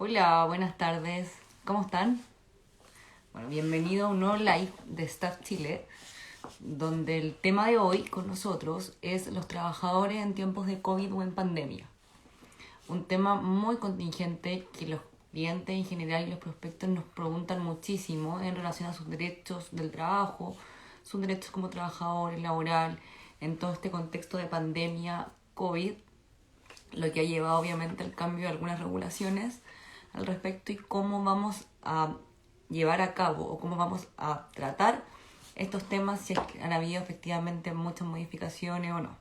Hola, buenas tardes. ¿Cómo están? Bueno, bienvenido a un nuevo live de Staff Chile, donde el tema de hoy con nosotros es los trabajadores en tiempos de COVID o en pandemia. Un tema muy contingente que los clientes en general y los prospectos nos preguntan muchísimo en relación a sus derechos del trabajo, sus derechos como trabajadores laboral, en todo este contexto de pandemia COVID, lo que ha llevado obviamente al cambio de algunas regulaciones al respecto y cómo vamos a llevar a cabo o cómo vamos a tratar estos temas, si es que han habido efectivamente muchas modificaciones o no.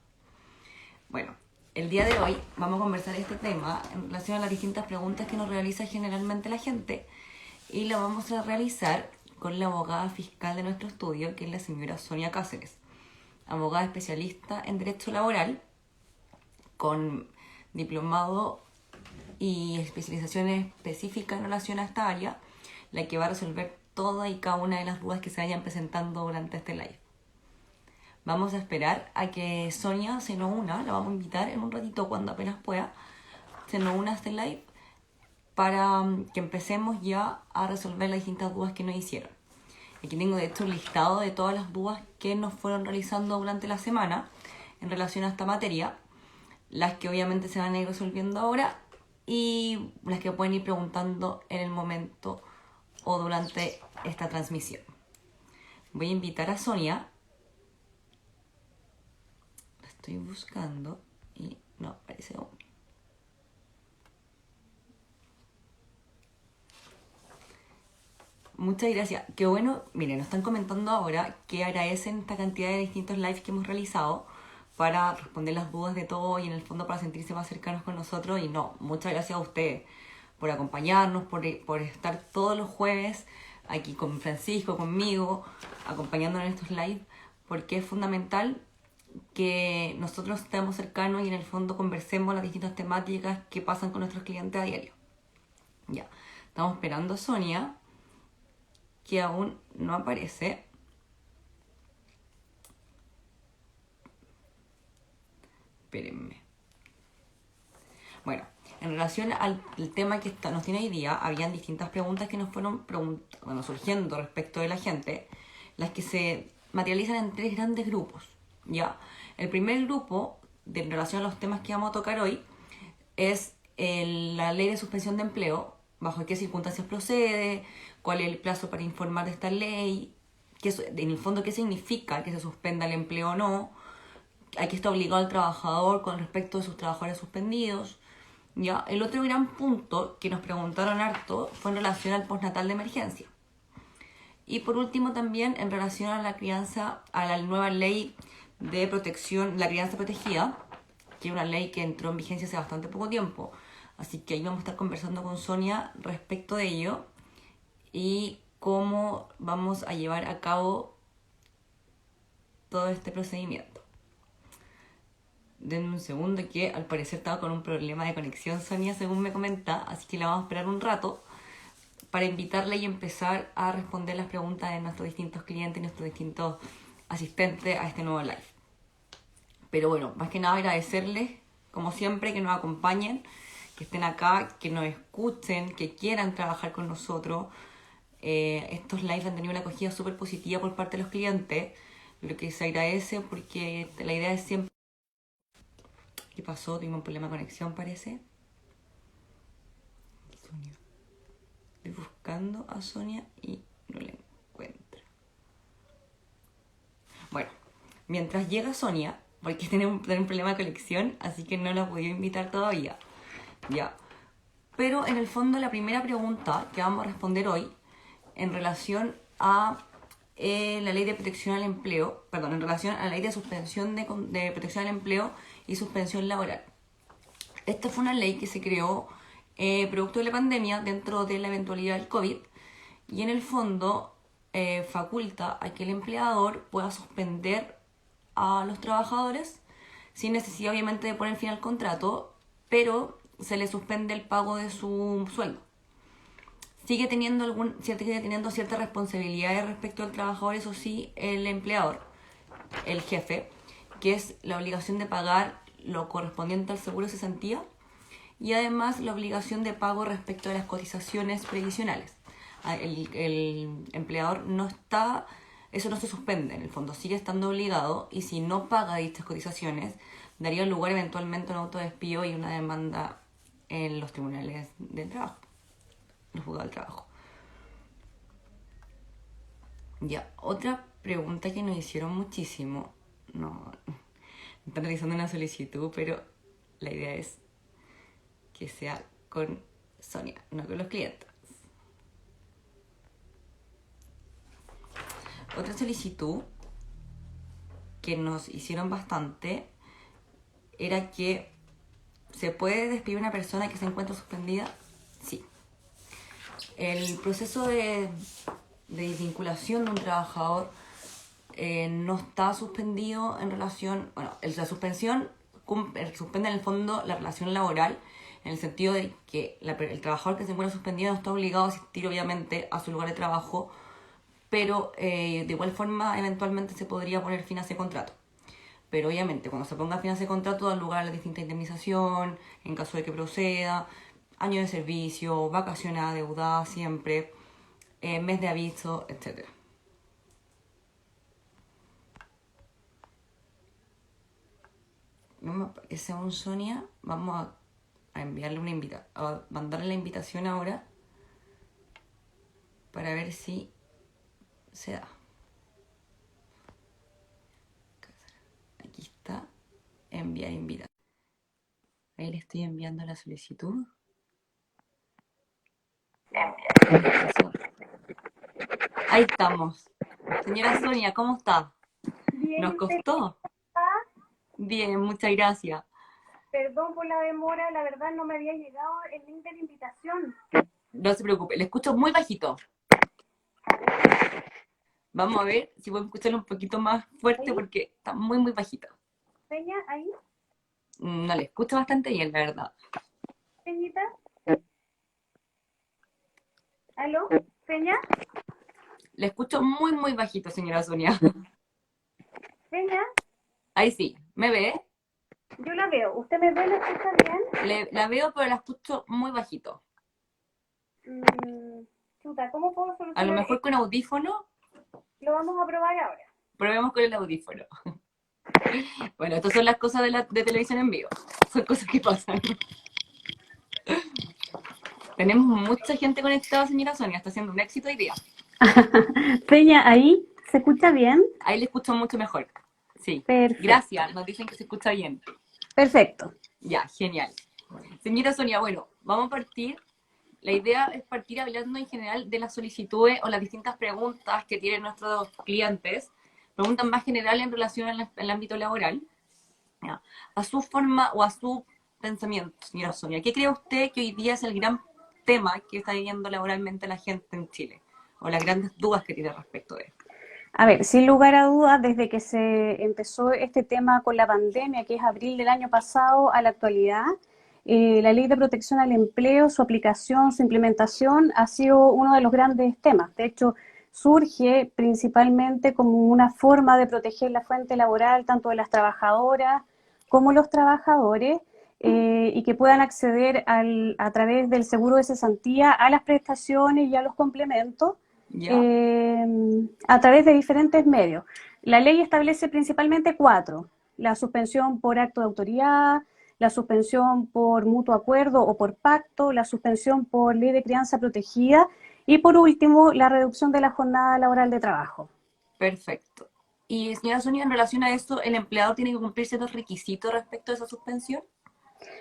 Bueno, el día de hoy vamos a conversar este tema en relación a las distintas preguntas que nos realiza generalmente la gente y la vamos a realizar con la abogada fiscal de nuestro estudio, que es la señora Sonia Cáceres, abogada especialista en Derecho Laboral, con diplomado y especializaciones específicas en relación a esta área, la que va a resolver toda y cada una de las dudas que se vayan presentando durante este live. Vamos a esperar a que Sonia se nos una, la vamos a invitar en un ratito cuando apenas pueda, se nos una a este live para que empecemos ya a resolver las distintas dudas que nos hicieron. Aquí tengo de hecho un listado de todas las dudas que nos fueron realizando durante la semana en relación a esta materia, las que obviamente se van a ir resolviendo ahora y las que pueden ir preguntando en el momento o durante esta transmisión. Voy a invitar a Sonia. La estoy buscando y no aparece aún. Muchas gracias. Qué bueno. Miren, nos están comentando ahora que agradecen esta cantidad de distintos lives que hemos realizado para responder las dudas de todos y en el fondo para sentirse más cercanos con nosotros. Y no, muchas gracias a ustedes por acompañarnos, por estar todos los jueves aquí con Francisco, conmigo, acompañándonos en estos lives, porque es fundamental que nosotros estemos cercanos y en el fondo conversemos las distintas temáticas que pasan con nuestros clientes a diario. Ya, estamos esperando a Sonia, que aún no aparece. Espérenme. Bueno, en relación al tema que nos tiene hoy día, habían distintas preguntas que nos fueron surgiendo respecto de la gente, las que se materializan en tres grandes grupos. ¿Ya? El primer grupo, en relación a los temas que vamos a tocar hoy, es la ley de suspensión de empleo, bajo qué circunstancias procede, cuál es el plazo para informar de esta ley, en el fondo qué significa que se suspenda el empleo o no, a qué está obligado el trabajador con respecto a sus trabajadores suspendidos. ¿Ya? El otro gran punto que nos preguntaron harto fue en relación al postnatal de emergencia. Y por último también en relación a la crianza, a la nueva ley de protección, la crianza protegida, que es una ley que entró en vigencia hace bastante poco tiempo. Así que ahí vamos a estar conversando con Sonia respecto de ello y cómo vamos a llevar a cabo todo este procedimiento. Denme un segundo que al parecer estaba con un problema de conexión Sonia, según me comenta, así que la vamos a esperar un rato para invitarla y empezar a responder las preguntas de nuestros distintos clientes y nuestros distintos asistentes a este nuevo live. Pero bueno, más que nada agradecerles, como siempre, que nos acompañen, que estén acá, que nos escuchen, que quieran trabajar con nosotros. Estos lives han tenido una acogida súper positiva por parte de los clientes, lo que se agradece porque la idea es siempre... ¿Qué pasó? Tuvimos un problema de conexión, parece. Sonia. Estoy buscando a Sonia y no la encuentro. Bueno, mientras llega Sonia, porque tiene un problema de conexión, así que no la he podido invitar todavía. Ya. Pero en el fondo la primera pregunta que vamos a responder hoy en relación a la ley de protección al empleo, en relación a la ley de suspensión de protección al empleo y suspensión laboral. Esta fue una ley que se creó producto de la pandemia dentro de la eventualidad del COVID y en el fondo faculta a que el empleador pueda suspender a los trabajadores sin necesidad obviamente de poner fin al contrato, pero se le suspende el pago de su sueldo. Sigue teniendo ciertas responsabilidades respecto al trabajador, eso sí, el empleador, el jefe, que es la obligación de pagar lo correspondiente al seguro de cesantía y además la obligación de pago respecto a las cotizaciones previsionales. El empleador no está, eso no se suspende, en el fondo sigue estando obligado, y si no paga dichas cotizaciones, daría lugar eventualmente a un autodespido y una demanda en los tribunales del trabajo, los juzgados del trabajo. Ya, otra pregunta que nos hicieron muchísimo, no están realizando una solicitud, pero la idea es que sea con Sonia, no con los clientes. Otra solicitud que nos hicieron bastante era que ¿se puede despedir a una persona que se encuentra suspendida? Sí. El proceso de desvinculación de un trabajador no está suspendido en relación, bueno, la suspensión suspende en el fondo la relación laboral, en el sentido de que el trabajador que se encuentra suspendido no está obligado a asistir obviamente a su lugar de trabajo, pero de igual forma eventualmente se podría poner fin a ese contrato. Pero obviamente cuando se ponga fin a ese contrato da lugar a la distinta indemnización, en caso de que proceda, año de servicio, vacaciones adeudadas siempre, mes de aviso, etc. Que sea un Sonia, vamos a enviarle a mandarle la invitación ahora para ver si se da. Aquí está, enviar invitación. Ahí le estoy enviando la solicitud. Ahí estamos. Señora Sonia, ¿cómo está? Bien, ¿Nos costó? Bien, muchas gracias. perdón por la demora, la verdad no me había llegado el link de la invitación. No se preocupe, le escucho muy bajito. Vamos a ver si puedo escucharlo un poquito más fuerte ¿Ahí? porque está muy, muy bajito. ¿Peña? ¿Ahí? No, le escucho bastante bien, la verdad. ¿Peñita? ¿Aló? ¿Peña? Le escucho muy, muy bajito, señora Sonia. ¿Peña? Ahí sí, ¿me ve? Yo la veo. ¿Usted me ve? ¿La escucha bien? La veo, pero la escucho muy bajito. Chuta, ¿cómo puedo A lo solucionar mejor esto? con audífono, Lo vamos a probar ahora. probemos con el audífono. Bueno, estas son las cosas de televisión en vivo. Son cosas que pasan. Tenemos mucha gente conectada, señora Sonia. Está haciendo un éxito hoy día. Peña, ¿ahí? ¿Se escucha bien? Ahí le escucho mucho mejor. Sí. Perfecto. Gracias. Nos dicen que se escucha bien. Perfecto. Ya, genial. Señora Sonia, bueno, vamos a partir. La idea es partir hablando en general de las solicitudes o las distintas preguntas que tienen nuestros clientes. Preguntas más generales en relación al ámbito laboral. Ya. A su forma o a su pensamiento, señora Sonia, ¿qué cree usted que hoy día es el gran tema que está viviendo laboralmente la gente en Chile? O las grandes dudas que tiene respecto de esto. A ver, sin lugar a dudas, desde que se empezó este tema con la pandemia, que es abril del año pasado a la actualidad, la Ley de Protección al Empleo, su aplicación, su implementación, ha sido uno de los grandes temas. De hecho, surge principalmente como una forma de proteger la fuente laboral tanto de las trabajadoras como los trabajadores, y que puedan acceder a través del seguro de cesantía a las prestaciones y a los complementos ¿Ya? a través de diferentes medios. La ley establece principalmente cuatro: la suspensión por acto de autoridad, la suspensión por mutuo acuerdo o por pacto, la suspensión por ley de crianza protegida y por último la reducción de la jornada laboral de trabajo. Perfecto. Y señora Sonia, en relación a esto, ¿el empleado tiene que cumplir ciertos requisitos respecto a esa suspensión?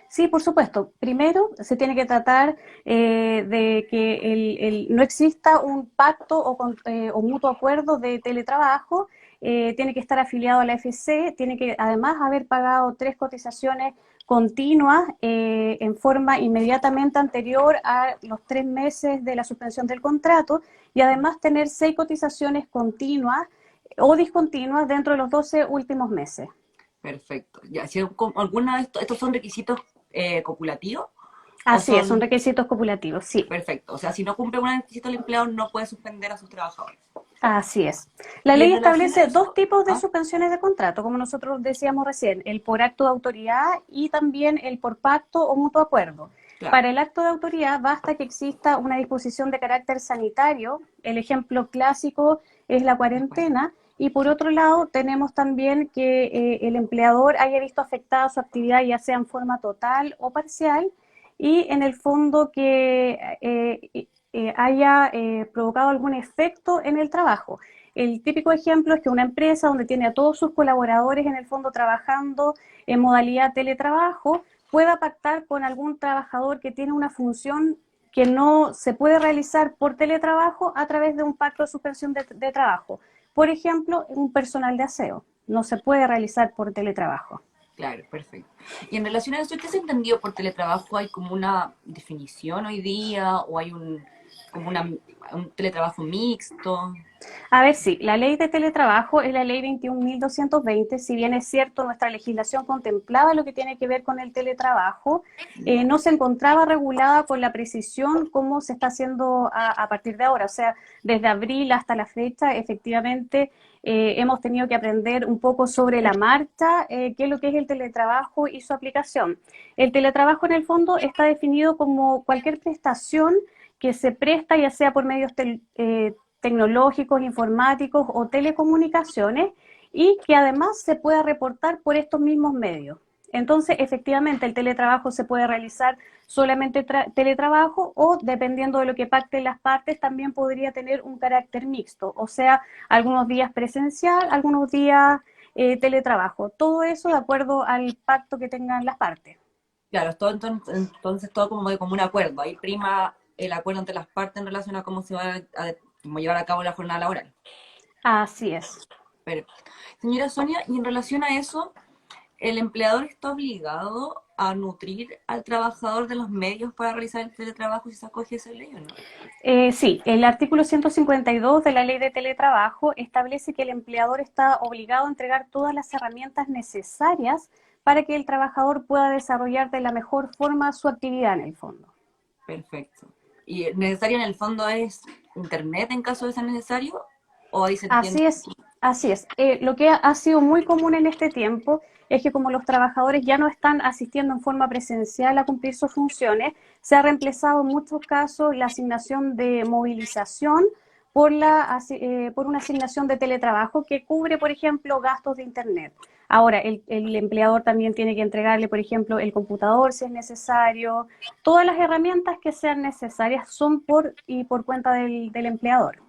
Sí, por supuesto. Primero, se tiene que tratar de que no exista un pacto o mutuo acuerdo de teletrabajo. Tiene que estar afiliado a la FC, tiene que además haber pagado 3 cotizaciones continuas en forma inmediatamente anterior a los 3 meses de la suspensión del contrato, y además tener 6 cotizaciones continuas o discontinuas dentro de los 12 últimos meses. Perfecto. Ya, si alguna de estos son requisitos copulativos o Así es, son son requisitos copulativos, sí. perfectos. O sea, si no cumple un requisito el empleado no puede suspender a sus trabajadores. Así es. La Y en ley relación a establece dos eso, tipos de ah, suspensiones de contrato, como nosotros decíamos recién, el por acto de autoridad y también el por pacto o mutuo acuerdo. claro, Para el acto de autoridad basta que exista una disposición de carácter sanitario, el ejemplo clásico es la después, cuarentena, y por otro lado tenemos también que el empleador haya visto afectada su actividad ya sea en forma total o parcial y en el fondo que haya provocado algún efecto en el trabajo. El típico ejemplo es que una empresa donde tiene a todos sus colaboradores en el fondo trabajando en modalidad teletrabajo pueda pactar con algún trabajador que tiene una función que no se puede realizar por teletrabajo a través de un pacto de suspensión de trabajo. Por ejemplo, un personal de aseo no se puede realizar por teletrabajo. claro, perfecto. Y en relación a eso, ¿qué se entendió por teletrabajo? ¿Hay como una definición hoy día o hay como un teletrabajo mixto? A ver, sí, la ley de teletrabajo es la ley 21.220. Si bien es cierto, nuestra legislación contemplaba lo que tiene que ver con el teletrabajo, Ya, no se encontraba regulada con la precisión como se está haciendo a partir de ahora. O sea, desde abril hasta la fecha, efectivamente, hemos tenido que aprender un poco sobre la marcha, qué es lo que es el teletrabajo y su aplicación. El teletrabajo, en el fondo, está definido como cualquier prestación que se presta, ya sea por medios tecnológicos, informáticos o telecomunicaciones y que además se pueda reportar por estos mismos medios. Entonces, efectivamente, el teletrabajo se puede realizar solamente teletrabajo o, dependiendo de lo que pacten las partes, también podría tener un carácter mixto, o sea, algunos días presencial, algunos días teletrabajo. Todo eso de acuerdo al pacto que tengan las partes. claro, es todo entonces todo como un acuerdo. Ahí prima el acuerdo entre las partes en relación a cómo se va cómo llevar a cabo la jornada laboral. Así es. Pero, señora Sonia, y en relación a eso, ¿el empleador está obligado a nutrir al trabajador de los medios para realizar el teletrabajo si se acoge esa ley o no? Sí, el artículo 152 de la Ley de Teletrabajo establece que el empleador está obligado a entregar todas las herramientas necesarias para que el trabajador pueda desarrollar de la mejor forma su actividad en el fondo. Perfecto. ¿Y necesario en el fondo es internet en caso de ser necesario? ¿O ahí se entiende? Así es, así es. Lo que ha sido muy común en este tiempo es que como los trabajadores ya no están asistiendo en forma presencial a cumplir sus funciones, se ha reemplazado en muchos casos la asignación de movilización por una asignación de teletrabajo que cubre, por ejemplo, gastos de Internet. Ahora, el empleador también tiene que entregarle, por ejemplo, el computador si es necesario. Todas las herramientas que sean necesarias son por cuenta del empleador.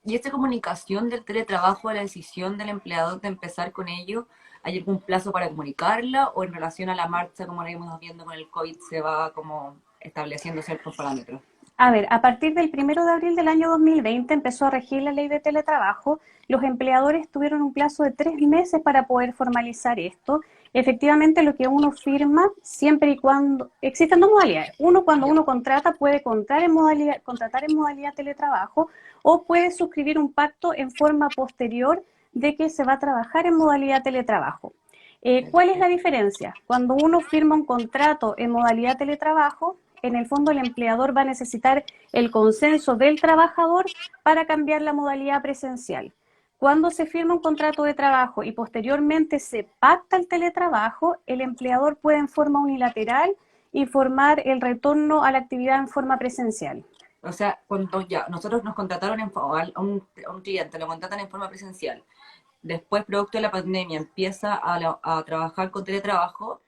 ¿Y esta comunicación del teletrabajo a la decisión del empleador de empezar con ello, hay algún plazo para comunicarla o en relación a la marcha, como la íbamos viendo con el COVID, se va como estableciendo ciertos parámetros? A ver, a partir del 1 de abril del año 2020 empezó a regir la ley de teletrabajo. Los empleadores tuvieron un plazo de 3 meses para poder formalizar esto. Efectivamente, lo que uno firma, siempre y cuando existen dos modalidades. Uno, cuando Ya, uno contrata, puede contratar en modalidad teletrabajo o puede suscribir un pacto en forma posterior de que se va a trabajar en modalidad teletrabajo. ¿Cuál es la perfecto. diferencia? Cuando uno firma un contrato en modalidad teletrabajo, en el fondo el empleador va a necesitar el consenso del trabajador para cambiar la modalidad presencial. Cuando se firma un contrato de trabajo y posteriormente se pacta el teletrabajo, el empleador puede en forma unilateral informar el retorno a la actividad en forma presencial. O sea, cuando ya nosotros nos contrataron a un cliente, lo contratan en forma presencial. Después, producto de la pandemia, empieza a trabajar con teletrabajo,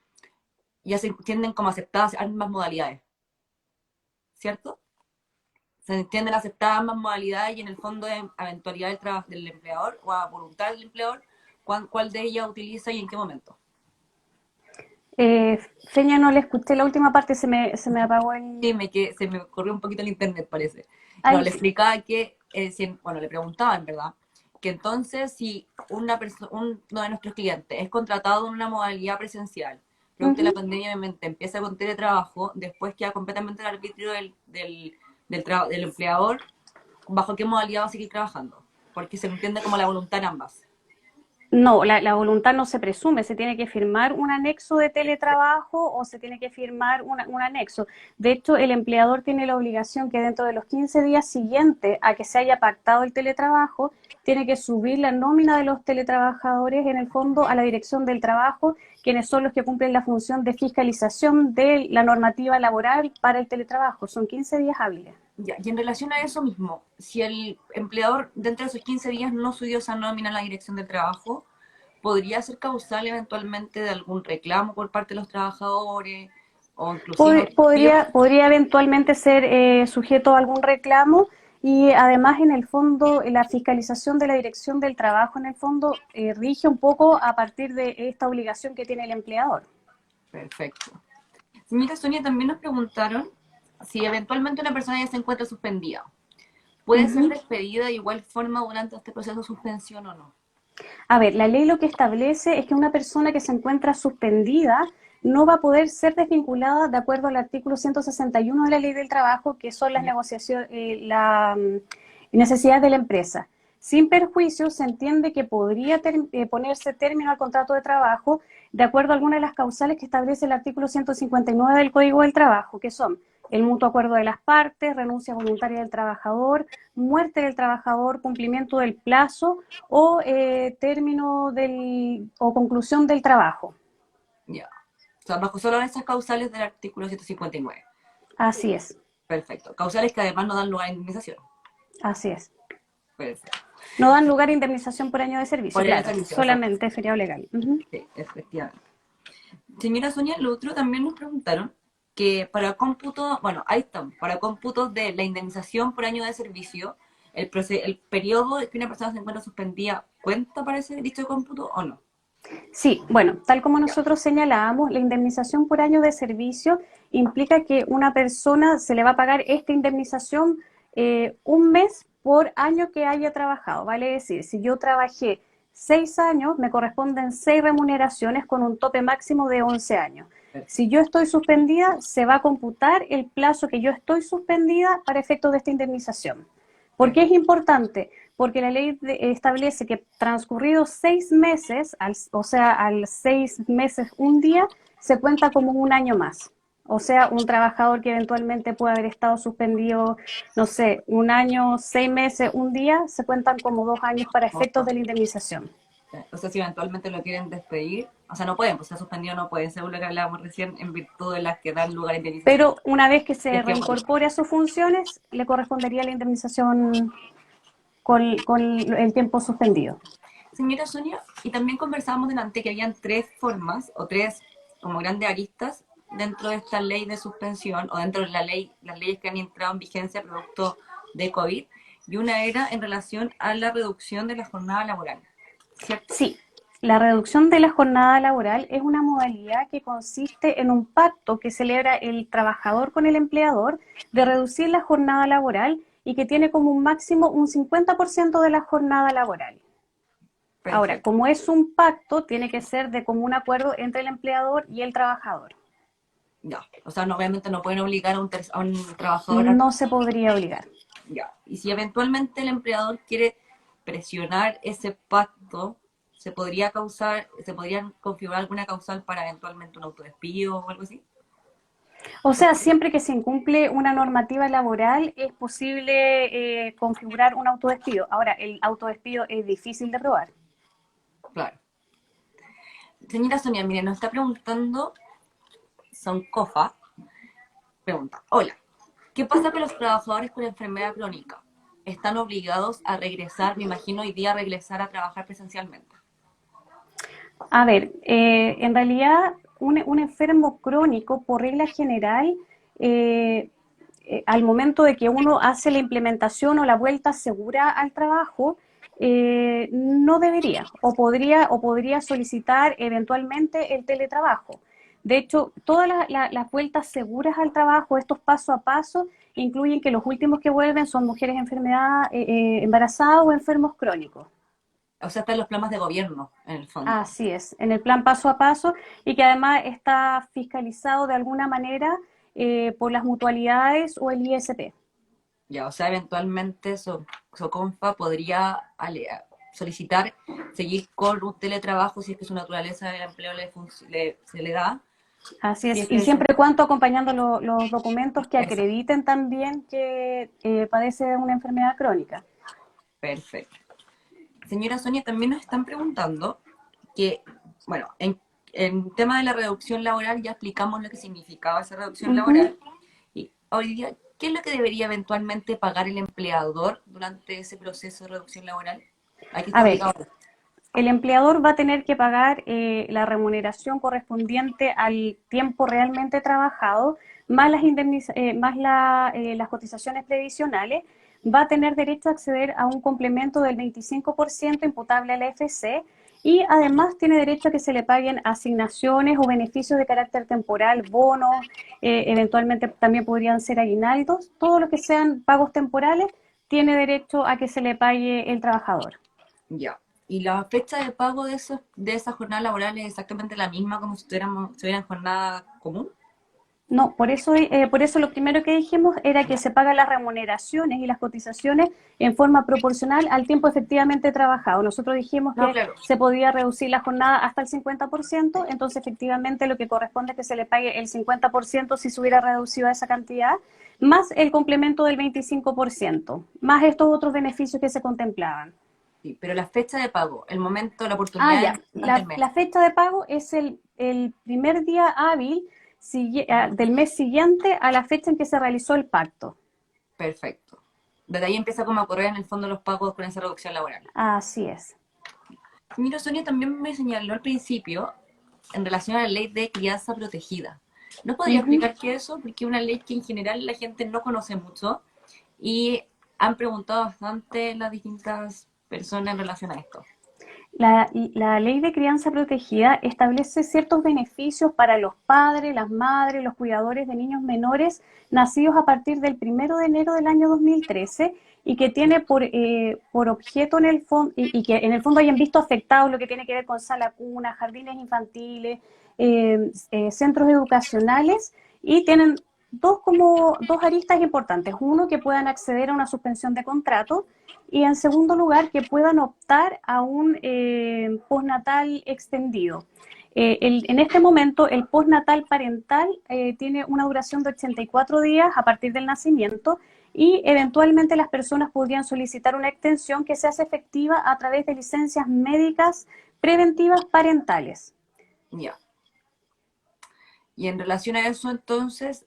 ya se entienden como aceptadas ambas modalidades, ¿cierto? Se entienden aceptadas ambas modalidades y en el fondo es a eventualidad del empleador o a voluntad del empleador cuál de ellas utiliza y en qué momento. Feña, no le escuché la última parte, se me apagó Sí, el... que se me corrió un poquito el internet, parece. No, Ahí le sí. explicaba que, bueno, le preguntaba en verdad, que entonces si uno de nuestros clientes es contratado en una modalidad presencial, producto de la Uh-huh. pandemia, obviamente empieza con teletrabajo, después queda completamente al arbitrio del empleador bajo qué modalidad va a seguir trabajando, porque se entiende como la voluntad en ambas. No, la voluntad no se presume, se tiene que firmar un anexo de teletrabajo o se tiene que firmar un anexo. De hecho, el empleador tiene la obligación que dentro de los 15 días siguientes a que se haya pactado el teletrabajo, tiene que subir la nómina de los teletrabajadores en el fondo a la Dirección del Trabajo, quienes son los que cumplen la función de fiscalización de la normativa laboral para el teletrabajo. Son 15 días hábiles. Ya, y en relación a eso mismo, si el empleador dentro de esos 15 días no subió esa nómina a la dirección del trabajo, ¿podría ser causal eventualmente de algún reclamo por parte de los trabajadores o inclusive un despido? Podría eventualmente ser sujeto a algún reclamo y además en el fondo la fiscalización de la Dirección del Trabajo en el fondo rige un poco a partir de esta obligación que tiene el empleador. Perfecto. Señorita Sonia, también nos preguntaron si eventualmente una persona ya se encuentra suspendida, ¿puede ser despedida de igual forma durante este proceso de suspensión o no? A ver, la ley lo que establece es que una persona que se encuentra suspendida no va a poder ser desvinculada de acuerdo al artículo 161 de la Ley del Trabajo, que son las Ya. negociaciones, necesidades de la empresa. Sin perjuicio, se entiende que podría ponerse término al contrato de trabajo de acuerdo a algunas de las causales que establece el artículo 159 del Código del Trabajo, que son el mutuo acuerdo de las partes, renuncia voluntaria del trabajador, muerte del trabajador, cumplimiento del plazo o término o conclusión del trabajo. Ya. O sea, bajo solo esas causales del artículo 159. Así es, Perfecto. Causales que además no dan lugar a indemnización. así es. Perfecto. No dan lugar a indemnización por año de servicio, Por el claro, servicio, exacto. solamente feriado legal. Uh-huh. Sí, efectivamente. Señora Sonia, lo otro también nos preguntaron que para cómputo, bueno, ahí están, para cómputos de la indemnización por año de servicio, el periodo que una persona se encuentra suspendida, ¿cuenta para ese dicho cómputo o no? Sí, bueno, tal como Ya, nosotros señalábamos, la indemnización por año de servicio implica que una persona se le va a pagar esta indemnización un mes por año que haya trabajado. Vale decir, si yo trabajé 6 años, me corresponden 6 remuneraciones con un tope máximo de 11 años. Si perfecto. yo estoy suspendida, se va a computar el plazo que yo estoy suspendida para efectos de esta indemnización. ¿Por qué es Perfecto. importante? Porque la ley establece que transcurridos 6 meses, o sea, al 6 meses un día, se cuenta como un año más. O sea, un trabajador que eventualmente puede haber estado suspendido, no sé, un año, 6 meses, un día, se cuentan como 2 años para efectos de la indemnización. O sea, si eventualmente lo quieren despedir, o sea, no pueden, pues si está suspendido no pueden, según lo que hablábamos recién, en virtud de las que dan lugar a indemnización. Pero una vez que Si se es que muere. reincorpore a sus funciones, le correspondería la indemnización con el tiempo suspendido. Señora Sonia, y también conversábamos delante que habían tres formas o tres como grandes aristas dentro de esta ley de suspensión o dentro de la ley, las leyes que han entrado en vigencia producto de COVID, y una era en relación a la reducción de la jornada laboral, ¿cierto? Sí, la reducción de la jornada laboral es una modalidad que consiste en un pacto que celebra el trabajador con el empleador de reducir la jornada laboral y que tiene como un máximo un 50% de la jornada laboral. Ahora, Perfecto. como es un pacto, tiene que ser de común acuerdo entre el empleador y el trabajador. Ya, o sea, no, obviamente no pueden obligar a un trabajador a... No se podría obligar. Ya, y si eventualmente el empleador quiere presionar ese pacto, se podría configurar alguna causal para eventualmente un autodespido o algo así. O sea, siempre que se incumple una normativa laboral es posible configurar un autodespido. Ahora, el autodespido es difícil de probar. Claro. Señora Sonia, mire, nos está preguntando Soncofa, pregunta, hola, ¿qué pasa con los trabajadores con enfermedad crónica? ¿Están obligados a regresar, me imagino, hoy día a regresar a trabajar presencialmente? A ver, en realidad un enfermo crónico, por regla general, eh, al momento de que uno hace la implementación o la vuelta segura al trabajo, no debería o podría solicitar eventualmente el teletrabajo. De hecho, todas las vueltas seguras al trabajo, estos paso a paso, incluyen que los últimos que vuelven son mujeres embarazadas o enfermos crónicos. O sea, están los planes de gobierno, en el fondo. Así es, en el plan paso a paso y que además está fiscalizado de alguna manera por las mutualidades o el ISP. Ya, o sea, eventualmente Soconfa podría solicitar seguir con un teletrabajo si es que su naturaleza del empleo se le da. Así Si es, es y que siempre y cuando acompañando los documentos que acrediten también que padece de una enfermedad crónica. perfecto. Señora Sonia, también nos están preguntando que, bueno, en tema de la reducción laboral ya explicamos lo que significaba esa reducción Ujú. laboral. Y hoy día, ¿qué es lo que debería eventualmente pagar el empleador durante ese proceso de reducción laboral? ¿A qué A está ver, obligado? el empleador va a tener que pagar la remuneración correspondiente al tiempo realmente trabajado, más las cotizaciones previsionales. Va a tener derecho a acceder a un complemento del 25% imputable a la FC y además tiene derecho a que se le paguen asignaciones o beneficios de carácter temporal, bonos, eventualmente también podrían ser aguinaldos. Todo lo que sean pagos temporales tiene derecho a que se le pague el trabajador. Ya. ¿Y la fecha de pago de esa jornada laboral es exactamente la misma como si tuviera jornada común? No, por eso lo primero que dijimos era que se pagan las remuneraciones y las cotizaciones en forma proporcional al tiempo efectivamente trabajado. Nosotros dijimos No, que claro. se podía reducir la jornada hasta el 50%, entonces efectivamente lo que corresponde es que se le pague el 50% si se hubiera reducido a esa cantidad, más el complemento del 25%, más estos otros beneficios que se contemplaban. Sí, pero la fecha de pago, el momento, la Ah, oportunidad ya. durante el mes. La fecha de pago es el primer día hábil del mes siguiente a la fecha en que se realizó el pacto. Perfecto. Desde ahí empieza como a correr en el fondo los pagos con esa reducción laboral. Así es. Mira, Sonia también me señaló al principio en relación a la ley de crianza protegida. ¿No podría Ujú. explicar qué es eso? Porque es una ley que en general la gente no conoce mucho y han preguntado bastante las distintas personas en relación a esto. La ley de crianza protegida establece ciertos beneficios para los padres, las madres, los cuidadores de niños menores nacidos a partir del 1 de enero del año 2013 y que tiene por objeto en el fondo, y que en el fondo hayan visto afectados lo que tiene que ver con sala cuna, jardines infantiles, centros educacionales y tienen dos aristas importantes. Uno, que puedan acceder a una suspensión de contrato y en segundo lugar, que puedan optar a un postnatal extendido. En este momento, el postnatal parental tiene una duración de 84 días a partir del nacimiento y eventualmente las personas podrían solicitar una extensión que se hace efectiva a través de licencias médicas preventivas parentales. Ya. Y en relación a eso, entonces,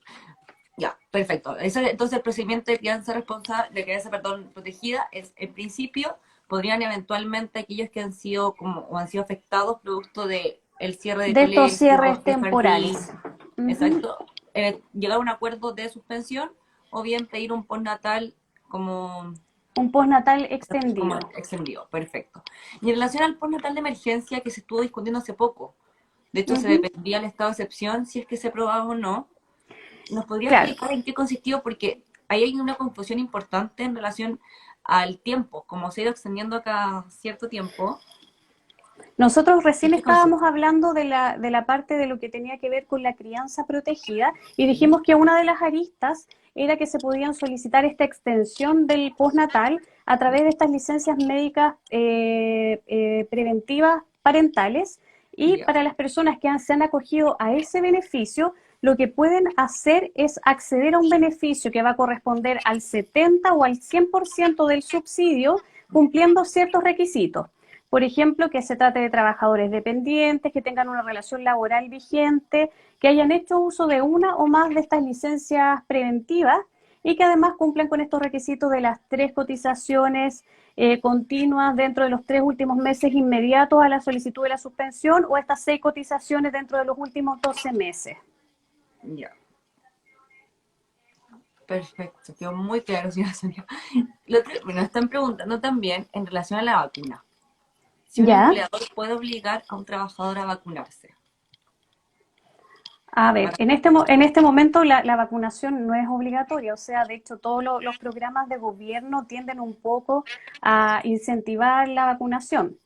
ya, perfecto. Entonces, el procedimiento de crianza responsable, de crianza, perdón, protegida es, en principio, podrían eventualmente aquellos que han sido como o han sido afectados producto de el cierre de De estos colegios, cierres de jardín, temporales. Uh-huh. exacto, llegar a un acuerdo de suspensión o bien pedir un postnatal como, Un postnatal como extendido. extendido, perfecto. Y en relación al postnatal de emergencia que se estuvo discutiendo hace poco, de hecho se Uh-huh. dependía del estado de excepción si es que se aprobaba o no. ¿Nos podría Claro. explicar en qué consistió? Porque ahí hay una confusión importante en relación al tiempo, como se ha ido extendiendo acá cierto tiempo. Nosotros ¿En recién qué estábamos consiste? hablando de la parte de lo que tenía que ver con la crianza protegida y dijimos que una de las aristas era que se podían solicitar esta extensión del postnatal a través de estas licencias médicas preventivas parentales y Ya, para las personas que se han acogido a ese beneficio, lo que pueden hacer es acceder a un beneficio que va a corresponder al 70 o al 100% del subsidio cumpliendo ciertos requisitos. Por ejemplo, que se trate de trabajadores dependientes, que tengan una relación laboral vigente, que hayan hecho uso de una o más de estas licencias preventivas y que además cumplan con estos requisitos de las 3 cotizaciones continuas dentro de los 3 últimos meses inmediatos a la solicitud de la suspensión o estas 6 cotizaciones dentro de los últimos 12 meses. ya. Perfecto, quedó muy claro, señora Sonia. Bueno, están preguntando también en relación a la vacuna. Si un ¿Ya? empleador puede obligar a un trabajador a vacunarse. A ver, Para- en este momento la vacunación no es obligatoria, o sea, de hecho todos los programas de gobierno tienden un poco a incentivar la vacunación.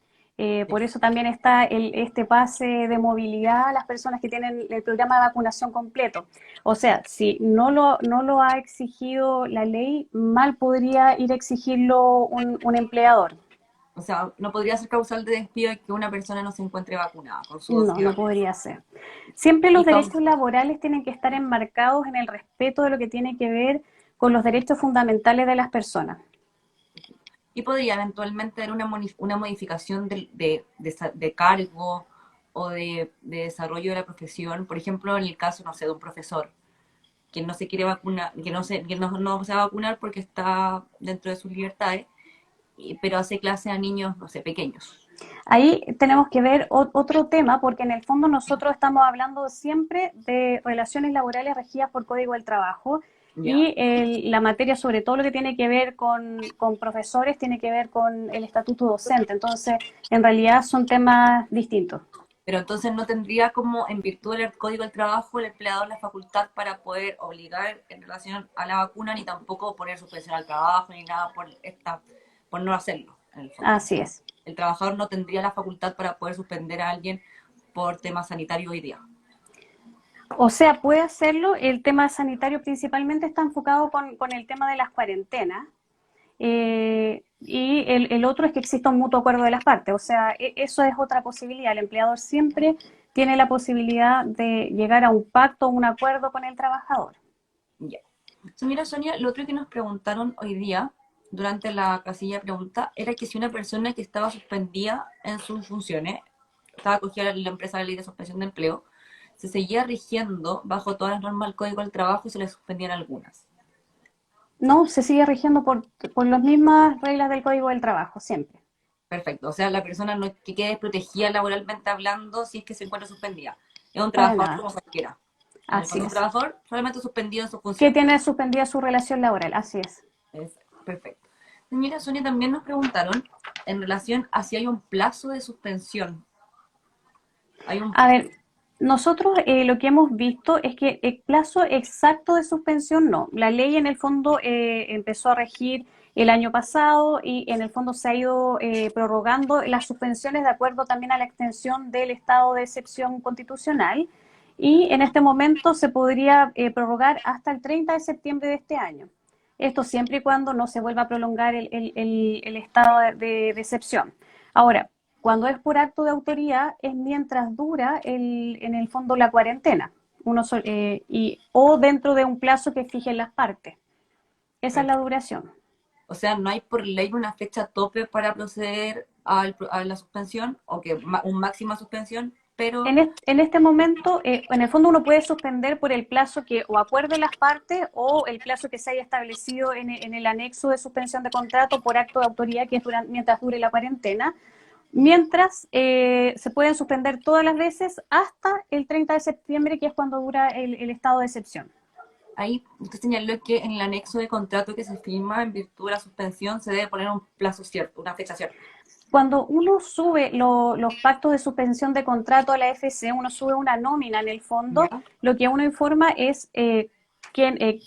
Por eso también está este pase de movilidad a las personas que tienen el programa de vacunación completo. O sea, si no lo ha exigido la ley, mal podría ir a exigirlo un empleador. O sea, no podría ser causal de despido que una persona no se encuentre vacunada con su No, dosis de no vacunación. podría ser. Siempre los Y, derechos laborales tienen que estar enmarcados en el respeto de lo que tiene que ver con los derechos fundamentales de las personas. y podría eventualmente haber una modificación de cargo o de desarrollo de la profesión. Por ejemplo, en el caso, no sé, de un profesor que no se quiere vacunar, que no se va a vacunar porque está dentro de sus libertades, pero hace clase a niños, no sé, pequeños. Ahí tenemos que ver otro tema, porque en el fondo nosotros estamos hablando siempre de relaciones laborales regidas por Código del Trabajo Ya. y la materia, sobre todo lo que tiene que ver con profesores, tiene que ver con el estatuto docente. Entonces, en realidad son temas distintos. Pero entonces no tendría como, en virtud del Código del Trabajo, el empleador la facultad para poder obligar en relación a la vacuna, ni tampoco poner suspensión al trabajo, ni nada por no hacerlo, en el fondo. Así es. El trabajador no tendría la facultad para poder suspender a alguien por temas sanitarios hoy día. O sea, puede hacerlo. El tema sanitario principalmente está enfocado con el tema de las cuarentenas. Y el otro es que exista un mutuo acuerdo de las partes. O sea, eso es otra posibilidad. El empleador siempre tiene la posibilidad de llegar a un pacto, un acuerdo con el trabajador. Ya. So, mira, Sonia, lo otro que nos preguntaron hoy día, durante la casilla de pregunta, era que si una persona que estaba suspendida en sus funciones, estaba acogida a la empresa de ley de suspensión de empleo, se seguía rigiendo bajo todas las normas del Código del Trabajo y se le suspendían algunas. No, se sigue rigiendo por las mismas reglas del Código del Trabajo, siempre. Perfecto. O sea, la persona no es que quede desprotegida laboralmente hablando si es que se encuentra suspendida. Es un Para trabajador nada. como cualquiera. En el Así fondo, un es. trabajador solamente suspendido en sus Que funciones. tiene suspendida su relación laboral. Así es. Es perfecto. Señora Sonia, también nos preguntaron en relación a si hay un plazo de suspensión. Hay un... A ver, nosotros lo que hemos visto es que el plazo exacto de suspensión no. La ley en el fondo empezó a regir el año pasado y en el fondo se ha ido prorrogando las suspensiones de acuerdo también a la extensión del estado de excepción constitucional y en este momento se podría prorrogar hasta el 30 de septiembre de este año. Esto siempre y cuando no se vuelva a prolongar el estado de excepción. Ahora, cuando es por acto de autoría, es mientras dura en el fondo la cuarentena, o dentro de un plazo que fijen las partes. Esa es la duración. O sea, no hay por ley una fecha tope para proceder a la suspensión o que un máxima suspensión, pero En este momento, en el fondo uno puede suspender por el plazo que o acuerde las partes o el plazo que se haya establecido en el anexo de suspensión de contrato por acto de autoría, que es mientras dure la cuarentena, mientras se pueden suspender todas las veces hasta el 30 de septiembre, que es cuando dura el estado de excepción. ahí usted señaló que en el anexo de contrato que se firma en virtud de la suspensión se debe poner un plazo cierto, una fecha cierta. Cuando uno sube los pactos de suspensión de contrato a la FC, uno sube una nómina en el fondo, ¿Ya? lo que uno informa es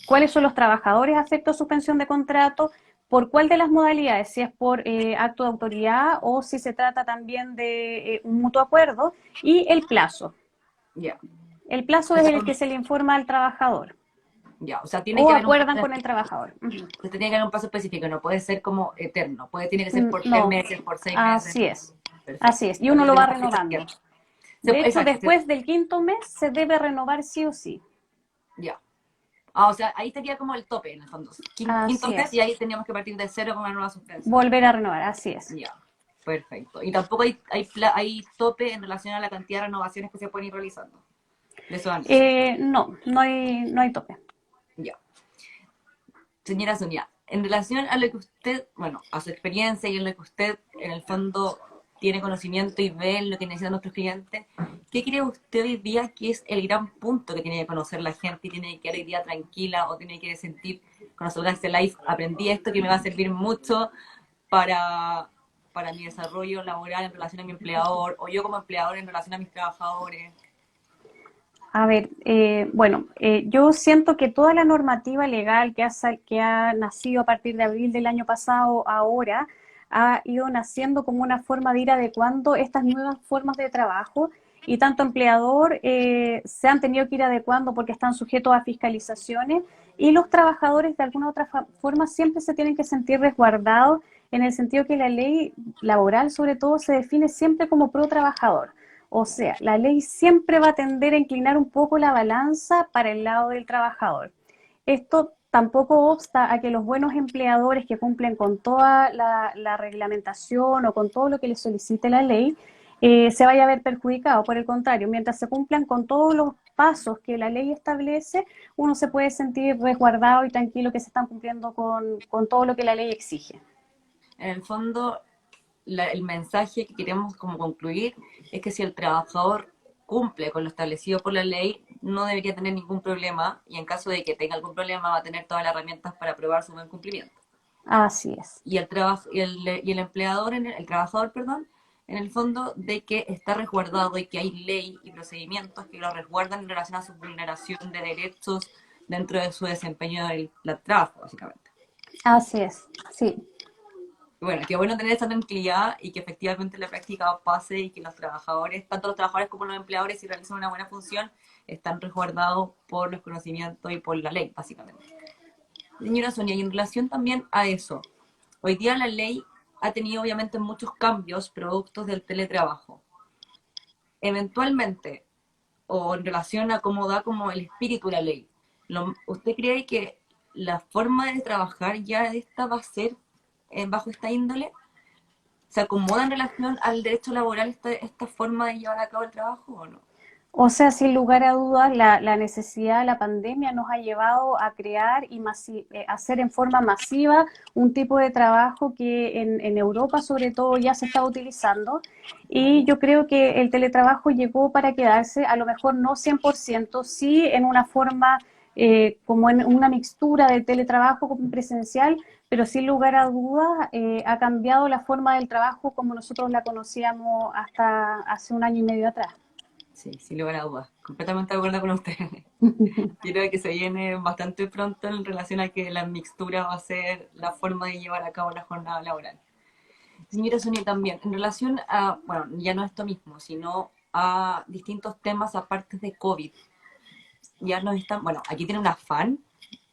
cuáles son los trabajadores afectos a suspensión de contrato, por cuál de las modalidades, si es por acto de autoridad o si se trata también de un mutuo acuerdo, y el plazo. Ya. El plazo O es sea, el que se le informa al trabajador ya, o sea, tiene o que haber un acuerdan plazo, con el trabajador. Uh-huh. tiene que haber un plazo específico, no puede ser como eterno, tiene que ser por tres No, meses, por 6 meses. así es. Perfecto. Así es. Y Para uno que lo tenga va una fecha renovando. cierta. De hecho, Exacto, después del quinto mes se debe renovar sí o sí. ya. Ah, o sea, ahí estaría como el tope en el fondo. Quinto Así mes y es. ahí teníamos que partir de cero con una nueva suspensión. Volver a renovar, así es. Ya, perfecto. Y tampoco hay tope en relación a la cantidad de renovaciones que se pueden ir realizando de esos anexos. No, no hay tope. Ya. Señora Sonia, en relación a lo que usted, bueno, a su experiencia y en lo que usted en el fondo tiene conocimiento y ve en lo que necesitan nuestros clientes, ¿qué cree usted hoy día que es el gran punto que tiene que conocer la gente y tiene que quedar hoy día tranquila o tiene que sentir, con este live aprendí esto que me va a servir mucho para, para mi desarrollo laboral en relación a mi empleador o yo como empleador en relación a mis trabajadores? A ver, yo siento que toda la normativa legal que ha nacido a partir de abril del año pasado ahora ha ido naciendo como una forma de ir adecuando estas nuevas formas de trabajo y tanto empleador se han tenido que ir adecuando porque están sujetos a fiscalizaciones y los trabajadores de alguna otra forma siempre se tienen que sentir resguardados en el sentido que la ley laboral sobre todo se define siempre como pro trabajador. O sea, la ley siempre va a tender a inclinar un poco la balanza para el lado del trabajador. Esto tampoco obsta a que los buenos empleadores que cumplen con toda la reglamentación o con todo lo que les solicite la ley se vaya a ver perjudicado. Por el contrario, mientras se cumplan con todos los pasos que la ley establece, uno se puede sentir resguardado y tranquilo que se están cumpliendo con todo lo que la ley exige. En el fondo, el mensaje que queremos como concluir es que si el trabajador cumple con lo establecido por la ley, no debería tener ningún problema y en caso de que tenga algún problema va a tener todas las herramientas para probar su buen cumplimiento. Así es. Y el empleador, el trabajador, perdón, en el fondo de que está resguardado y que hay ley y procedimientos que lo resguardan en relación a su vulneración de derechos dentro de su desempeño del trabajo, básicamente. Así es, sí. Bueno, qué bueno tener esa tranquilidad y que efectivamente la práctica pase y que los trabajadores, tanto los trabajadores como los empleadores, si realizan una buena función, están resguardados por los conocimientos y por la ley, básicamente. Señora Sonia, y en relación también a eso, hoy día la ley ha tenido obviamente muchos cambios productos del teletrabajo. Eventualmente, o en relación a cómo da como el espíritu de la ley, ¿usted cree que la forma de trabajar ya esta va a ser bajo esta índole? ¿Se acomoda en relación al derecho laboral esta forma de llevar a cabo el trabajo o no? O sea, sin lugar a dudas, la necesidad de la pandemia nos ha llevado a crear y hacer en forma masiva un tipo de trabajo que en Europa sobre todo ya se está utilizando y yo creo que el teletrabajo llegó para quedarse, a lo mejor no 100%, sí en una forma como en una mixtura de teletrabajo con presencial, pero sin lugar a dudas ha cambiado la forma del trabajo como nosotros la conocíamos hasta hace un año y medio atrás. Sí, sin lugar a dudas. Completamente de acuerdo con usted. Creo que se viene bastante pronto en relación a que la mixtura va a ser la forma de llevar a cabo la jornada laboral. Señora Sonia, también, en relación a, bueno, ya no esto mismo, sino a distintos temas aparte de COVID. Ya nos están, bueno, aquí tiene una fan,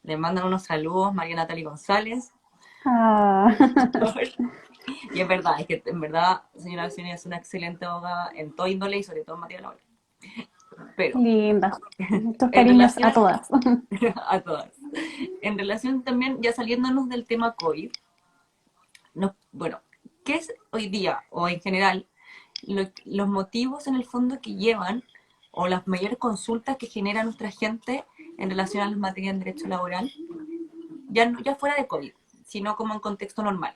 le mandan unos saludos, María Natalie González. Ah. Y es verdad, es que en verdad, señora Sonia es una excelente abogada en todo índole y sobre todo en materia laboral. Pero, Linda. Muchos en cariños a relación todas. a todas. En relación también, ya saliéndonos del tema COVID, bueno, ¿qué es hoy día o en general los motivos en el fondo que llevan o las mayores consultas que genera nuestra gente en relación a las materias de derecho laboral? Ya fuera de COVID, sino como en contexto normal.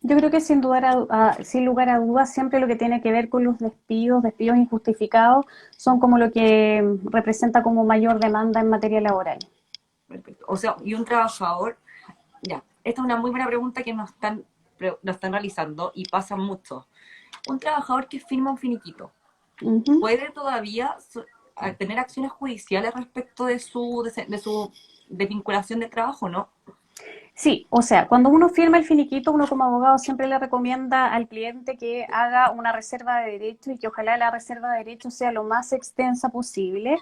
Yo creo que sin lugar a dudas, siempre lo que tiene que ver con los despidos injustificados, son como lo que representa como mayor demanda en materia laboral. Perfecto. O sea, y un trabajador, ya, esta es una muy buena pregunta que nos están realizando y pasa mucho. Un trabajador que firma un finiquito, Ujú. ¿puede todavía tener acciones judiciales respecto de su desvinculación del trabajo, no? Sí, o sea, cuando uno firma el finiquito, uno como abogado siempre le recomienda al cliente que haga una reserva de derechos y que ojalá la reserva de derechos sea lo más extensa posible.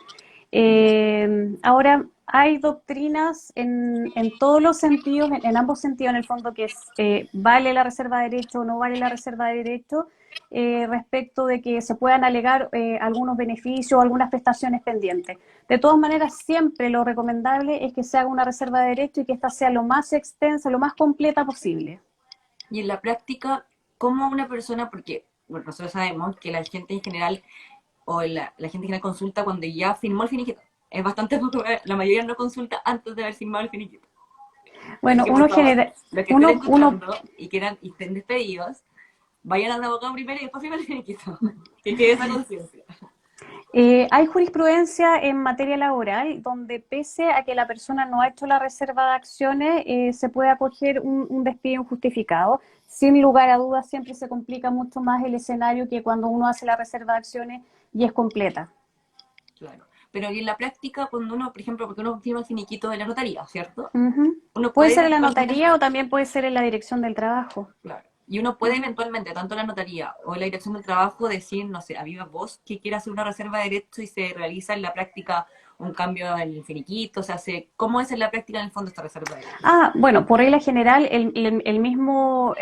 Ya. Ahora, hay doctrinas en todos los sentidos, en ambos sentidos, en el fondo, que es vale la reserva de derecho o no vale la reserva de derecho, respecto de que se puedan alegar algunos beneficios o algunas prestaciones pendientes. De todas maneras, siempre lo recomendable es que se haga una reserva de derecho y que ésta sea lo más extensa, lo más completa posible. Y en la práctica, ¿cómo una persona, porque bueno, nosotros sabemos que la gente en general, o la gente en general consulta cuando ya firmó el finiquito? Es bastante poco, la mayoría no consulta antes de haber firmado el finiquito. Así Bueno, que por favor, los que estén uno escuchando y quieran y estén despedidos, vayan al abogado primero y después firmen el finiquito. Que quede esa conciencia. Hay jurisprudencia en materia laboral donde pese a que la persona no ha hecho la reserva de acciones, se puede acoger un despido injustificado. Sin lugar a dudas, siempre se complica mucho más el escenario que cuando uno hace la reserva de acciones y es completa. Claro. Pero y en la práctica, cuando uno, por ejemplo, porque uno firma el finiquito de la notaría, ¿cierto? Ujú. Uno Puede puede ser en la eventualmente, notaría o también puede ser en la dirección del trabajo. claro, y uno puede eventualmente, tanto en la notaría o en la dirección del trabajo, decir, no sé, a viva voz que quiere hacer una reserva de derecho y se realiza en la práctica un cambio en el finiquito? O sea, ¿cómo es en la práctica en el fondo esta reserva de derecho? Bueno, por regla general, el mismo,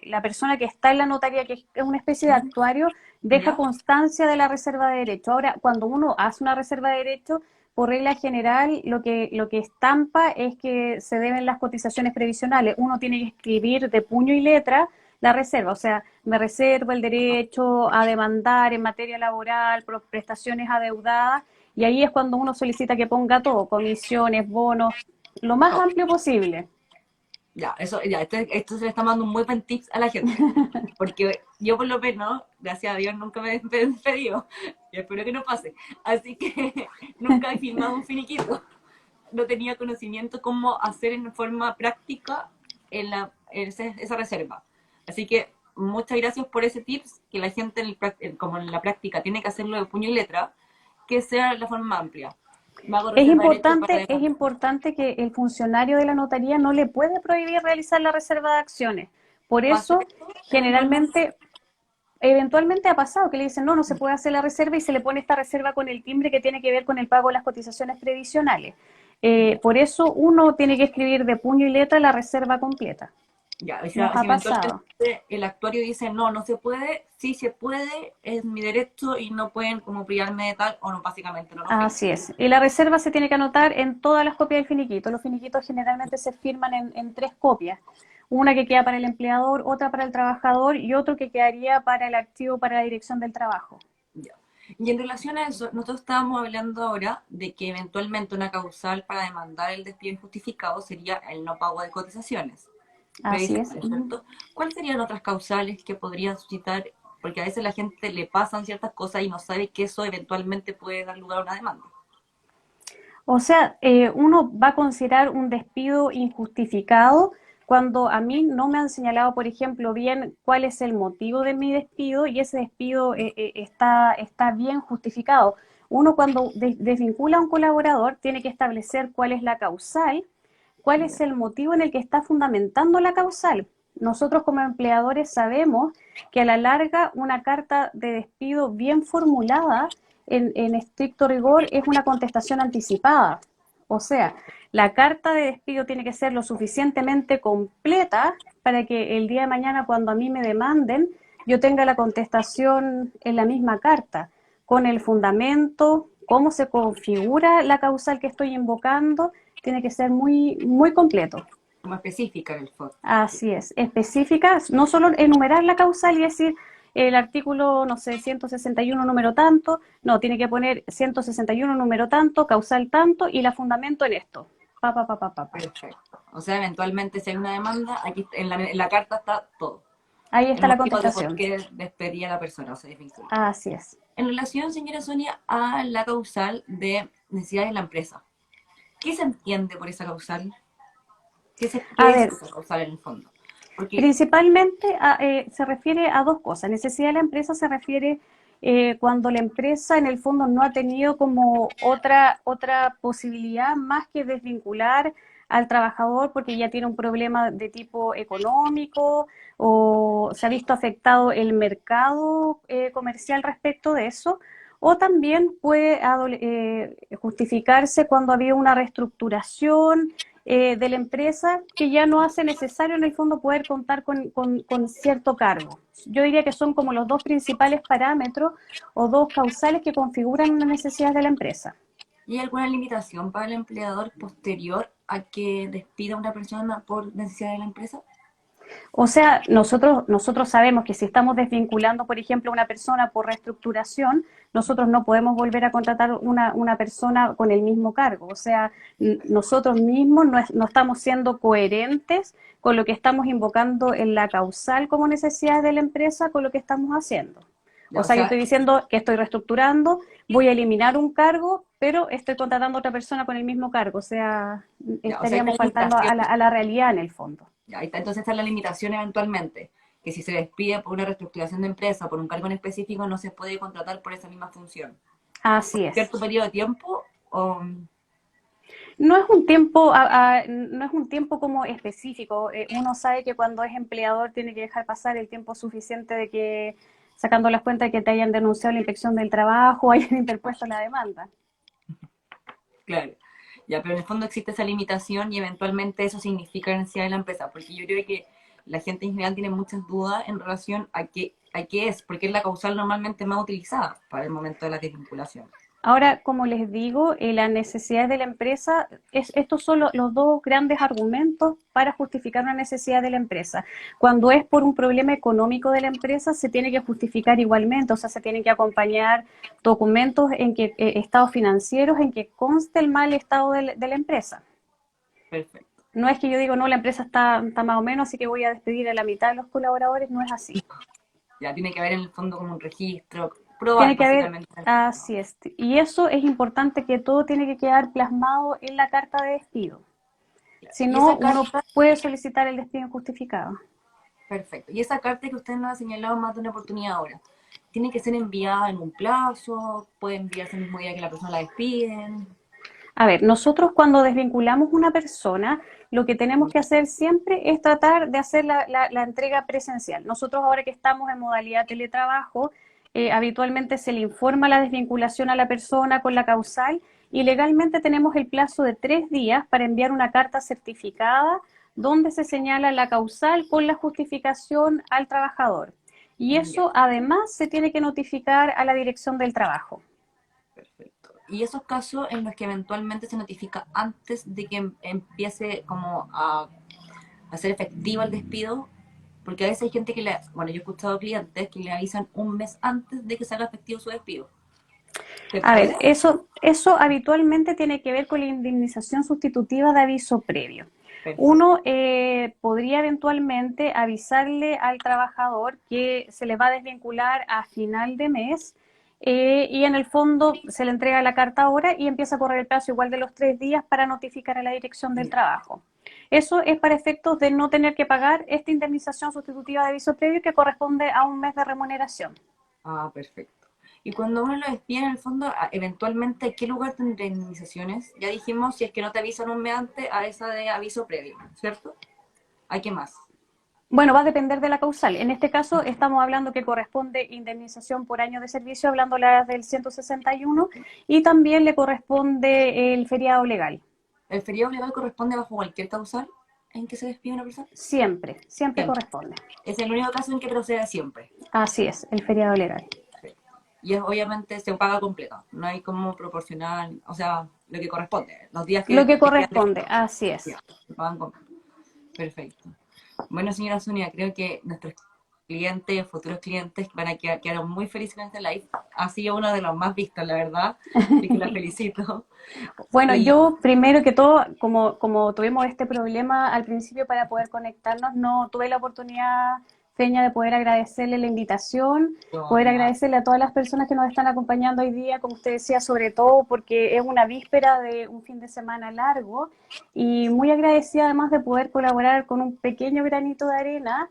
la persona que está en la notaría, que es una especie de Ujú. actuario, deja ¿Ya? constancia de la reserva de derecho. Ahora, cuando uno hace una reserva de derecho, por regla general, lo que estampa es que se deben las cotizaciones previsionales. Uno tiene que escribir de puño y letra la reserva, o sea, me reservo el derecho a demandar en materia laboral por prestaciones adeudadas, y ahí es cuando uno solicita que ponga todo, comisiones, bonos, lo más Oh, amplio posible. ya, eso, ya, esto se le está dando un muy buen tips a la gente. Porque yo por lo menos, gracias a Dios, nunca me he despedido. Y espero que no pase. Así que nunca he firmado un finiquito. No tenía conocimiento cómo hacer en forma práctica esa reserva. Así que muchas gracias por ese tips, que la gente como en la práctica tiene que hacerlo de puño y letra, que sea la forma amplia. Me hago reserva de derecho para Es demandar. importante que el funcionario de la notaría no le puede prohibir realizar la reserva de acciones. Por ¿Pasa eso, esto eventualmente? generalmente, eventualmente ha pasado que le dicen, no, no se puede hacer la reserva y se le pone esta reserva con el timbre que tiene que ver con el pago de las cotizaciones previsionales. Ya. Por eso uno tiene que escribir de puño y letra la reserva completa. Ya, o Nos sea, ha si eventualmente pasado. el actuario dice no, no se puede, sí se puede, es mi derecho y no pueden como privarme de tal, o no, básicamente no lo firmo. Así es. Y la reserva se tiene que anotar en todas las copias del finiquito. Los finiquitos generalmente se firman en tres copias. Una que queda para el empleador, otra para el trabajador y otro que quedaría para el archivo para la dirección del trabajo. Ya. Y en relación a eso, nosotros estábamos hablando ahora de que eventualmente una causal para demandar el despido injustificado sería el no pago de cotizaciones Así es. previsionales, ¿cierto? ¿Cuáles serían otras causales que podrían suscitar? Porque a veces la gente le pasan ciertas cosas y no sabe que eso eventualmente puede dar lugar a una demanda. O sea, uno va a considerar un despido injustificado cuando a mí no me han señalado, por ejemplo, bien cuál es el motivo de mi despido y ese despido está bien justificado. Uno cuando desvincula a un colaborador tiene que establecer cuál es la causal, cuál es Ya. el motivo en el que está fundamentando la causal. Nosotros como empleadores sabemos que a la larga una carta de despido bien formulada en estricto rigor es una contestación anticipada. O sea, la carta de despido tiene que ser lo suficientemente completa para que el día de mañana cuando a mí me demanden yo tenga la contestación en la misma carta, con el fundamento, cómo se configura la causal que estoy invocando, tiene que ser muy, muy completo. Como específica en el fondo. Así es, específicas, no solo enumerar la causal y decir el artículo, no sé, 161 número tanto, no, tiene que poner 161 número tanto, causal tanto y la fundamento en esto. Pa, pa, pa, pa, pa, pa. Perfecto. O sea, eventualmente si hay una demanda, aquí en la carta está todo. Ahí El está la motivo de por contestación. qué despedía a la persona o se desvincula. Así es. En relación, señora Sonia, a la causal de necesidades de la empresa, ¿qué se entiende por esa causal? A ¿Qué es ver, esa causal en el fondo? Porque, principalmente se refiere a dos cosas. Necesidad de la empresa se refiere cuando la empresa en el fondo no ha tenido como otra posibilidad más que desvincular al trabajador porque ya tiene un problema de tipo económico o se ha visto afectado el mercado comercial respecto de eso. O también puede justificarse cuando había una reestructuración de la empresa que ya no hace necesario en el fondo poder contar con cierto cargo. Yo diría que son como los dos principales parámetros o dos causales que configuran una necesidad de la empresa. ¿y hay alguna limitación para el empleador posterior a que despida a una persona por necesidad de la empresa? O sea, nosotros sabemos que si estamos desvinculando, por ejemplo, a una persona por reestructuración, nosotros no podemos volver a contratar una persona con el mismo cargo. O sea, nosotros mismos no estamos siendo coherentes con lo que estamos invocando en la causal como necesidad de la empresa con lo que estamos haciendo. Ya, O o sea, yo sea, estoy diciendo que estoy reestructurando, voy a eliminar un cargo, pero estoy contratando a otra persona con el mismo cargo. O sea, ya, o sea, hay una estaríamos faltando limitación. a la realidad en el fondo. Ya, ahí está, entonces está la limitación eventualmente, que si se despide por una reestructuración de empresa, por un cargo en específico, no se puede contratar por esa misma función. Así es. ¿Cierto periodo de tiempo? O, No es un tiempo, no es un tiempo como específico. Uno sabe que cuando es empleador tiene que dejar pasar el tiempo suficiente de que, sacando las cuentas de que te hayan denunciado la inspección del trabajo o hayan interpuesto la demanda. Claro. Ya, pero en el fondo existe esa limitación y eventualmente eso significa la necesidad de la empresa, porque yo creo que la gente en general tiene muchas dudas en relación a qué es, porque es la causal normalmente más utilizada para el momento de la desvinculación. Ahora, como les digo, las necesidades de la empresa, estos son los dos grandes argumentos para justificar una necesidad de la empresa. Cuando es por un problema económico de la empresa, se tiene que justificar igualmente, o sea, se tienen que acompañar documentos en que, estados financieros en que conste el mal estado de la empresa. Perfecto. No es que yo digo, no, la empresa está más o menos, así que voy a despedir a la mitad de los colaboradores, no es así. Ya tiene que haber en el fondo como un registro, probar Tiene que haber, básicamente. así es. Y eso es importante, que todo tiene que quedar plasmado en la carta de despido. Si Y no, esa uno carta, puede solicitar el despido injustificado. perfecto. Y esa carta que usted nos ha señalado más de una oportunidad ahora, ¿tiene que ser enviada en un plazo? ¿Puede enviarse el mismo día que la persona la despiden? A ver, nosotros cuando desvinculamos una persona, lo que tenemos que hacer siempre es tratar de hacer la entrega presencial. Nosotros ahora que estamos en modalidad teletrabajo, habitualmente se le informa la desvinculación a la persona con la causal y legalmente tenemos el plazo de 3 días para enviar una carta certificada donde se señala la causal con la justificación al trabajador. Y Ya, eso además se tiene que notificar a la dirección del trabajo. perfecto. Y esos casos en los que eventualmente se notifica antes de que empiece como a ser efectivo el despido, porque a veces hay gente que bueno, yo he escuchado clientes que le avisan un mes antes de que se haga efectivo su despido. ¿Se A ver, puede? eso habitualmente tiene que ver con la indemnización sustitutiva de aviso previo. Perfecto. Uno podría eventualmente avisarle al trabajador que se le va a desvincular a final de mes, y en el fondo se le entrega la carta ahora y empieza a correr el plazo igual de los 3 días para notificar a la dirección del trabajo. Eso es para efectos de no tener que pagar esta indemnización sustitutiva de aviso previo que corresponde a un mes de remuneración. Ah, perfecto. Y cuando uno lo despide, en el fondo, eventualmente, ¿qué lugar tendrá indemnizaciones? Ya dijimos, si es que no te avisan un mes antes, a esa de aviso previo, ¿cierto? ¿Hay qué más? Bueno, va a depender de la causal. En este caso estamos hablando que corresponde indemnización por año de servicio, hablando del 161, y también le corresponde el feriado legal. ¿El feriado legal corresponde bajo cualquier causal en que se despide una persona? Siempre, siempre Siempre. corresponde. Es el único caso en que procede siempre. Así es, el feriado legal. Sí. Y obviamente se paga completo. No hay como proporcional, o sea, lo que corresponde. Los días Lo que que te quedan de corresponde, así es. se pagan completo. Perfecto. Bueno, señora Sonia, creo que nuestros clientes, futuros clientes, van a quedar muy felices con este live. Ha sido uno de los más vistos, la verdad. Así que la felicito. Bueno, Y yo primero que todo, como tuvimos este problema al principio para poder conectarnos, no tuve la oportunidad, Feña, de poder agradecerle la invitación, poder nada, agradecerle a todas las personas que nos están acompañando hoy día, como usted decía, sobre todo porque es una víspera de un fin de semana largo, y muy agradecida además de poder colaborar con un pequeño granito de arena,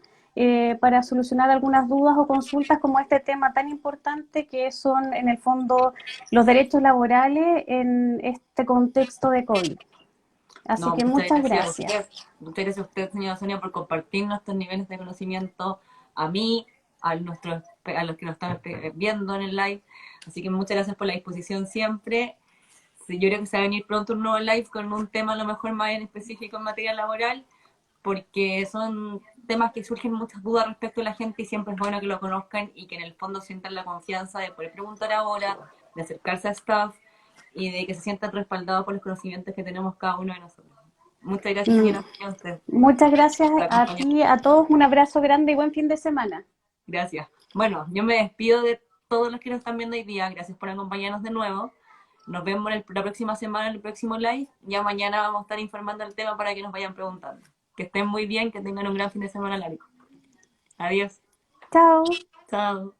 para solucionar algunas dudas o consultas como este tema tan importante que son en el fondo los derechos laborales en este contexto de COVID. Así no, que muchas muchas gracias a gracias. usted. Muchas gracias a usted, señora Sonia, por compartir nuestros niveles de conocimiento a mí, a los que nos están viendo en el live. Así que muchas gracias por la disposición siempre. Sí, yo creo que se va a venir pronto un nuevo live con un tema a lo mejor más en específico en materia laboral, porque son temas que surgen muchas dudas respecto a la gente y siempre es bueno que lo conozcan y que en el fondo sientan la confianza de poder preguntar ahora, de acercarse a staff y de que se sientan respaldados por los conocimientos que tenemos cada uno de nosotros. Muchas gracias, Mm, señora, a usted Muchas gracias por a acompañarnos. ti, a todos, un abrazo grande y buen fin de semana. Gracias. Bueno, yo me despido de todos los que nos están viendo hoy día. Gracias por acompañarnos de nuevo. Nos vemos la próxima semana en el próximo live. Ya mañana vamos a estar informando el tema para que nos vayan preguntando. Que estén muy bien, que tengan un gran fin de semana largo. Adiós. Chao. Chao.